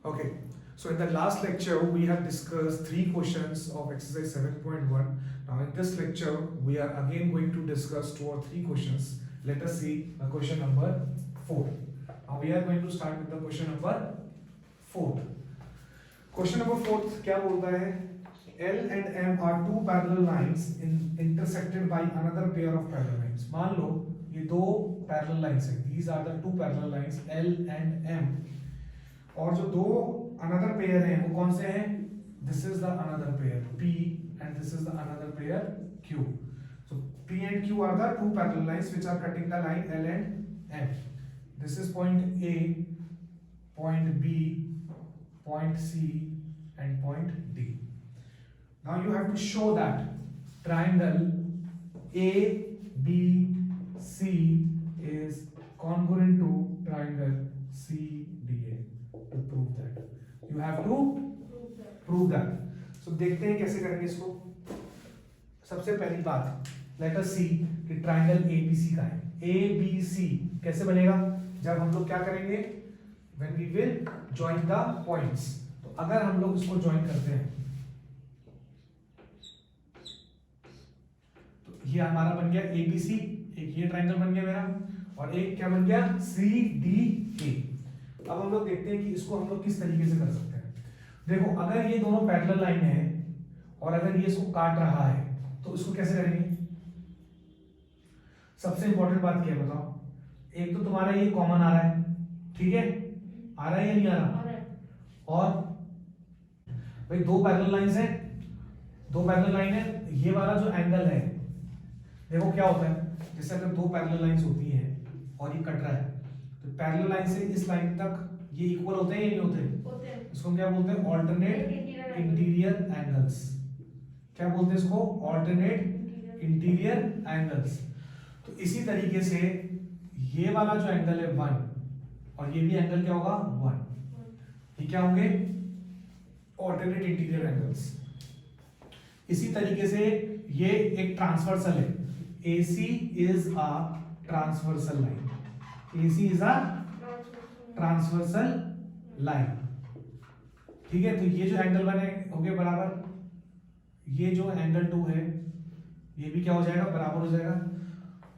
Okay, so in the last lecture we have discussed three questions of exercise 7.1. Now in this lecture we are again going to discuss two or three questions. Let us see question number 4. Now we are going to start with the question number 4. Question number 4 क्या बोलता है? L and M are two parallel lines intersected by another pair of parallel lines. मान लो ये दो parallel lines हैं. These are the two parallel lines L and M. और जो दो अनदर पेयर हैं वो कौन से हैं? This is the another pair P and this is the another pair Q. So P and Q are the two parallel lines which are cutting the line L and M. This is point A, point B, point C and point D. Now you have to show that triangle ABC is congruent to triangle CDA. To prove that you have to prove that. So देखते हैं कैसे करेंगे इसको. सबसे पहली बात let us see कि triangle ABC का है. ABC कैसे बनेगा? जब हम लोग क्या करेंगे? When we will join the points. तो अगर हम लोग इसको ज्वाइन करते हैं तो ये हमारा बन गया ABC, एक ये ट्राइंगल बन गया मेरा, और एक क्या बन गया? CDA. अब हम लोग देखते हैं कि इसको हम लोग किस तरीके से कर सकते हैं. देखो अगर ये दोनों पैरेलल लाइन है और अगर ये इसको काट रहा है तो इसको कैसे करेंगे? सबसे इंपॉर्टेंट बात क्या है बताओ? एक तो तुम्हारा ये कॉमन आ रहा है, ठीक है? आ रहा है या नहीं आ रहा? और भाई दो पैरेलल लाइंस हैं, दो पैरेलल लाइन है, ये वाला जो एंगल है देखो क्या होता है, जैसे अगर दो पैरेलल लाइंस होती हैं और ये कट रहा है तो पैरेलल लाइन से इस लाइन तक ये इक्वल होते हैं या नहीं होते? इसको हम क्या बोलते हैं? Alternate interior angles. क्या बोलते हैं इसको? Alternate interior angles. तो इसी तरीके से ये वाला जो एंगल है 1 और ये भी एंगल क्या होगा? 1. ये क्या होंगे? Alternate interior angles. इसी तरीके से ये एक ट्रांसवर्सल है. AC is a transversal line. AC is a transversal line. ठीक है? तो ये जो एंगल 1 है हो गया बराबर, ये जो एंगल 2 है ये भी क्या हो जाएगा? बराबर हो जाएगा.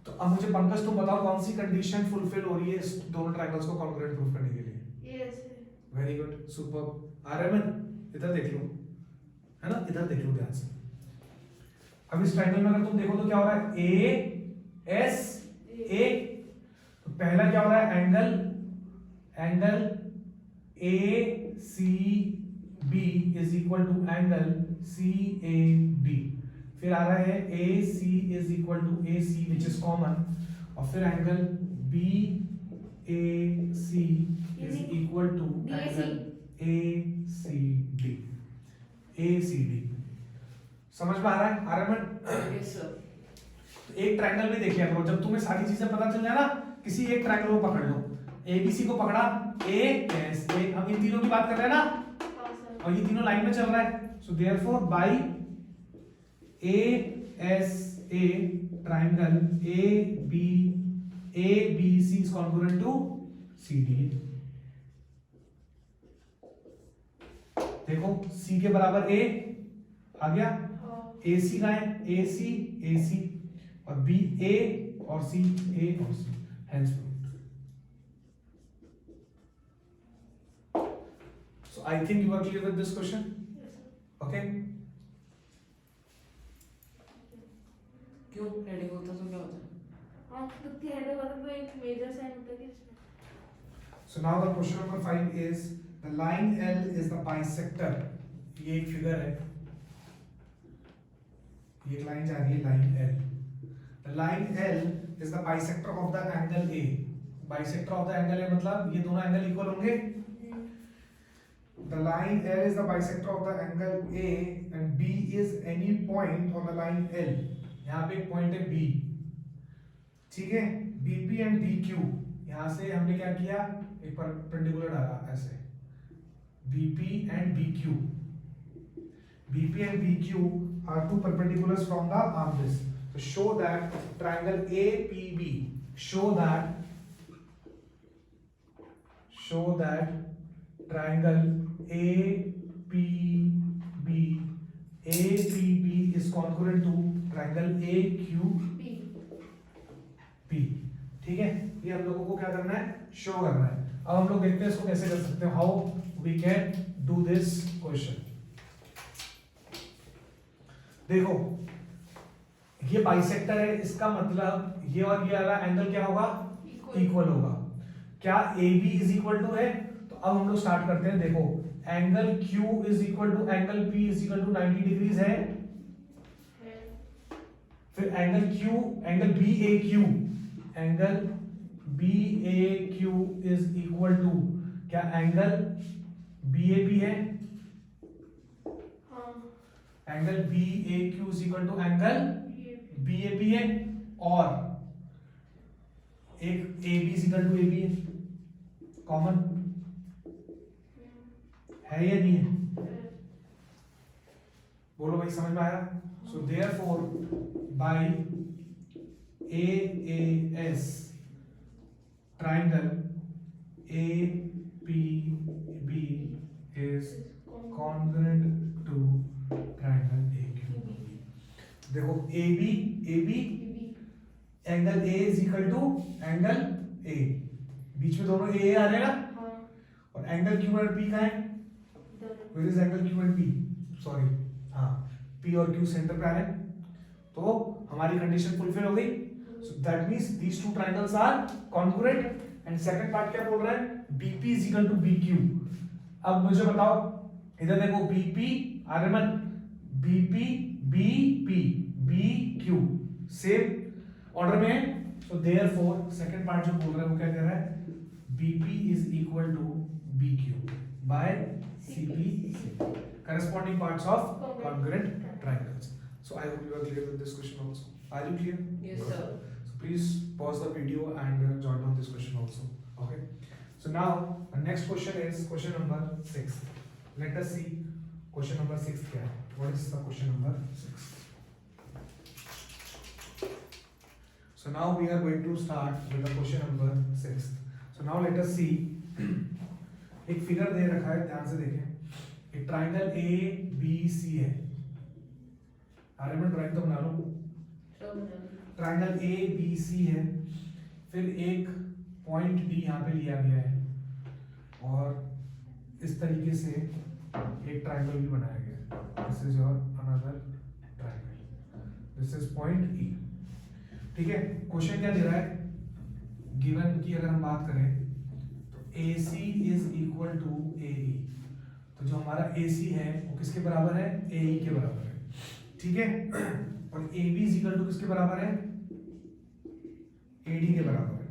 तो अब मुझे पंकज तुम बताओ कौन सी कंडीशन फुलफिल हो रही है इस दोनों ट्रायंगल्स को कॉन्ग्रुएंट प्रूफ करने के लिए? Yes. Very good, super. Aryaman इधर देख लो, है ना? इधर देख लो ध्यान से. अब इस ट्रायंगल में अगर तुम देखो तो क्या हो रहा है? ASA. तो पहला क्या हो रहा है? Angle ACB is equal to angle CAD. फिर आ रहा है AC is equal to AC which is common, और फिर angle BAC is equal to angle ACD. समझ में आ रहा है आर्यमन? Yes sir. तो एक ट्रायंगल में देखिए करो, जब तुम्हें सारी चीजें पता चल जाए ना, किसी एक ट्रायंगल को पकड़ लो. ABC को पकड़ा, ASA. हम इन तीनों की बात कर रहे हैं ना, और ये तीनों लाइन में चल रहा है. So therefore by ASA triangle ABC is congruent to CDA. देखो C के बराबर A आ गया, AC का है AC और B A और C A और C. Hence proved. So I think you are clear with this question. Yes, sir. Okay. क्यों हेडिंग होता तो क्या होता है? हाँ तो हेडिंग होता तो एक मेजर साइन होता है इसमें. So now the question number 5 is the line L is the bisector. ये एक फिगर है, ये एक लाइन जा रही है line L. The line L is the bisector of the angle A. Bisector of the angle A मतलब ये दोनों एंगल इक्वल होंगे. The line L is the bisector of the angle A and B is any point on the line L. यहाँ पे एक point है B, ठीक है? BP and BQ. यहाँ से हमने क्या किया? एक परपेंडिकुलर डाला ऐसे. BP and BQ. BP and BQ are two perpendiculars from the arm base. So show that triangle APB. Show that triangle APB is congruent to triangle AQP। ठीक है, ये हम लोगों को क्या करना है, शो करना है। अब हम लोग देखते हैं इसको कैसे कर सकते हैं, how we can do this question. देखो ये बाइसेक्टर है, इसका मतलब ये और ये वाला एंगल क्या होगा, इक्वल होगा। क्या AB इज इक्वल टू है, तो अब हम लोग स्टार्ट करते हैं। देखो angle Q is equal to angle P is equal to 90 degrees है। फिर angle BAQ is equal to क्या एंगल BAP है, angle BAQ is equal to angle BAP है, और एक AB is equal to AB है, कॉमन है या नहीं है, बोलो भाई समझ में आया। So therefore by AAS triangle APB is congruent to triangle AQB। देखो AB angle A is equal to angle A, बीच में दोनों A आ रहेगा, और एंगल Q और P का है, where is angle Q and P, sorry हाँ P और Q सेंटर पे आ रहे हैं, तो हमारी कंडीशन फुलफिल हो गई। So that means these two triangles are congruent. And second part क्या बोल रहा है, BP is equal to BQ। अब मुझे बताओ, इधर देखो BP Aryaman, BP BP BQ same order में है। सो देयरफॉर सेकंड पार्ट जो बोल रहा है वो क्या कह रहा है, BP is equal to BQ by CP, corresponding parts of congruent triangles। So I hope you are clear with this question also. Are you clear? Yes, sir. So please pause the video and jot down this question also. Okay. So now the next question is question number 6. Let us see question number 6 क्या है. What is the question number 6? So now we are going to start with the question number 6. So now let us see. एक figure दे रखा है, ध्यान से देखें। एक triangle ABC है, आर्यमन ड्राइंग तो बना लो। ट्राइंगल ABC है, फिर एक पॉइंट D यहाँ पे लिया गया है, और इस तरीके से एक ट्राइंगल भी बनाया गया है। This is your another triangle, this is point E। ठीक है, क्वेश्चन क्या दे रहा है, गिवन की अगर हम बात करें तो AC is equal to AE। तो जो हमारा AC है वो किसके बराबर है, AE के बराबर है। ठीक है, और AB इज इक्वल टू किसके बराबर है, AD के बराबर है।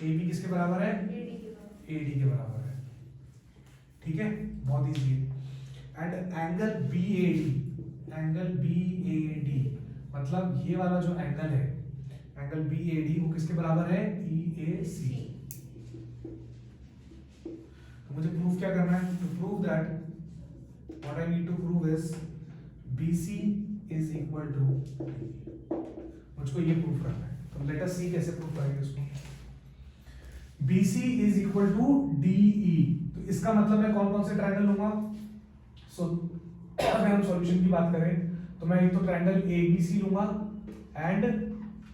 AB किसके बराबर है, AD के बराबर है। ठीक है, बहुत इजी है। एंड एंगल BAD मतलब ये वाला जो एंगल है, एंगल BAD वो किसके बराबर है, EAC। तो मुझे प्रूफ क्या करना है, to prove that what I need to prove is BC is equal to, मुझको ये प्रूफ करना है। तो लेट अस सी कैसे प्रूफ करेंगे इसको। BC is equal to DE, तो इसका मतलब मैं कौन कौन से ट्रायंगल लूंगा। सो अगर हम सॉल्यूशन की बात करें तो मैं एक तो ट्रायंगल ABC लूंगा एंड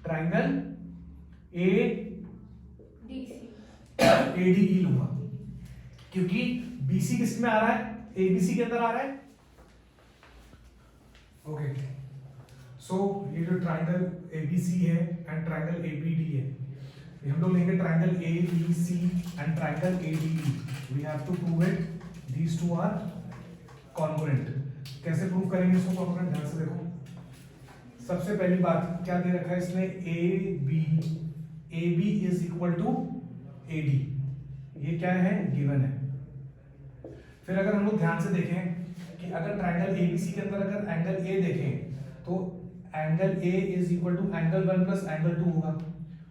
ट्रायंगल ADE लूंगा, क्योंकि BC किस में आ रहा है, ABC के अंदर आ रहा है। ओके, सो ये जो ट्रायंगल ABC है एंड ट्रायंगल ABD है, ये हम लोग लेंगे triangle ABC and triangle ADE। We have to prove it, these two are congruent. कैसे प्रूव करेंगे इसको कॉन्ग्रुएंट, ध्यान से देखो। सबसे पहली बात क्या दे रखा है इसने, AB is equal to AD, ये क्या है, गिवन है। फिर अगर हम लोग ध्यान से देखें कि अगर ट्रायंगल ABC के अंदर अगर एंगल A देखें तो angle A is equal to angle 1 plus angle 2 होगा,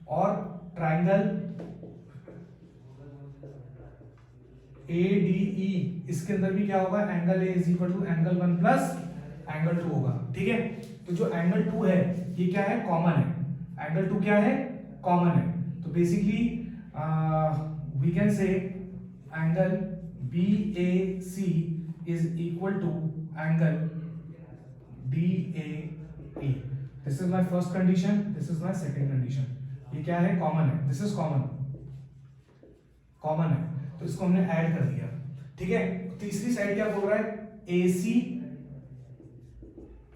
और ट्रायंगल ADE इसके अंदर भी क्या होगा, angle A is equal to angle 1 plus angle 2 होगा। ठीक है, तो जो एंगल 2 है ये क्या है, कॉमन है। एंगल 2 क्या है, कॉमन है। तो basically we can say angle BAC is equal to angle DAE. This is my first condition, this is my second condition. ये क्या है? कॉमन है, दिस इज कॉमन है, तो इसको हमने ऐड कर दिया, ठीक है। तीसरी साइड क्या बोल रहा है? AC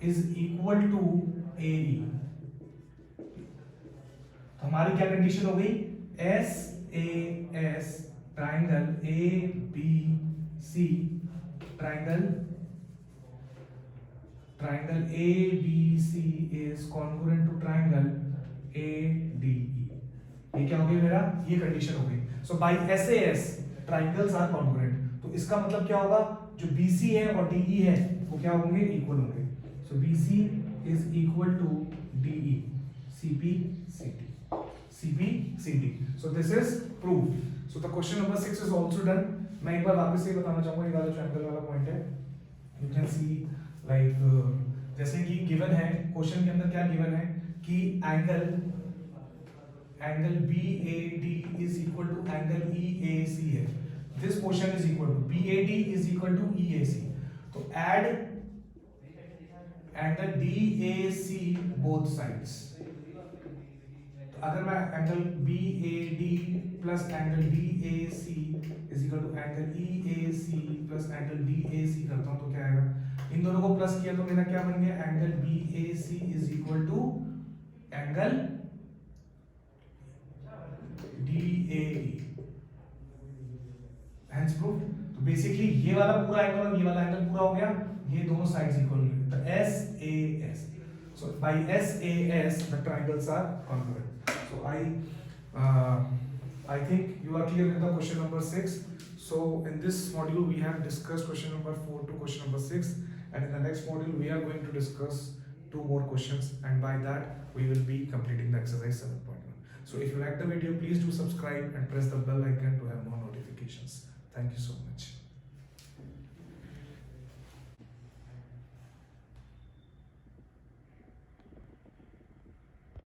is equal to AE। तो हमारी क्या कंडीशन हो गई? SAS triangle ABC triangle ABC is congruent to triangle ADE। ये क्या हो गई मेरा? ये कंडीशन हो गई। So by SAS triangles are congruent. तो इसका मतलब क्या होगा? जो BC है और DE है वो क्या होंगे? इक्वल होंगे। So BC is equal to DE CP CD। So this is proved. So the question number 6 is also done. मैं एक बार वापस से बताना चाहूंगा, ये वाला जो एंगल वाला पॉइंट है, यू कैन सी लाइक जैसे कि गिवन है क्वेश्चन के अंदर, क्या गिवन है कि angle BAD is equal to angle EAC है। This portion is equal to BAD is equal to EAC। तो add angle DAC both sides। तो अगर मैं angle BAD plus angle DAC is equal to angle EAC plus angle DAC करता हूँ तो क्या आएगा? इन दोनों को प्लस किया तो मेरा क्या बन गया? Angle BAC is equal to angle DAE। Hence proved। तो बेसिकली ये वाला पूरा एंगल और ये वाला एंगल पूरा हो गया, ये दोनों साइड्स इक्वल हो गए। तो SAS। So by SAS the triangles are congruent। So I think you are clear with the question number 6। So in this module we have discussed question number 4 to question number 6, and in the next module we are going to discuss 2 more questions, and by that we will be completing the exercise 7.1। So if you like the video, please do subscribe and press the bell icon to have more notifications. Thank you so much.